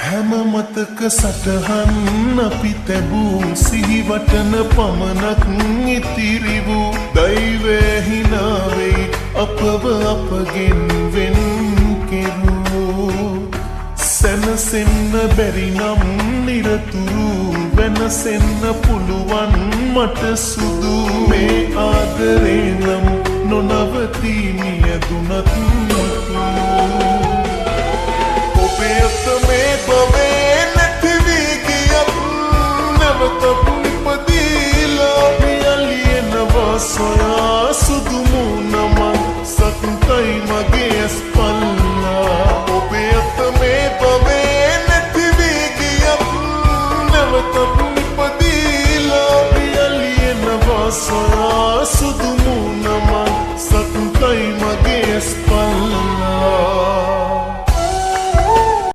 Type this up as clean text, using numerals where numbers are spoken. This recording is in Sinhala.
හැම මතක සටහන් අපි තැබූ සිහිවටන පමණක් ඉතිරි වූ දෛවය හිනාවෙයි අපව අපගෙන් වෙන් කෙරූ සැනසෙන්න බැරි නම් නිරතුරු වෙනසෙන්න පුළුවන් මට සුදු මේ ආදරේ නම් නොනවතී මියදුනත්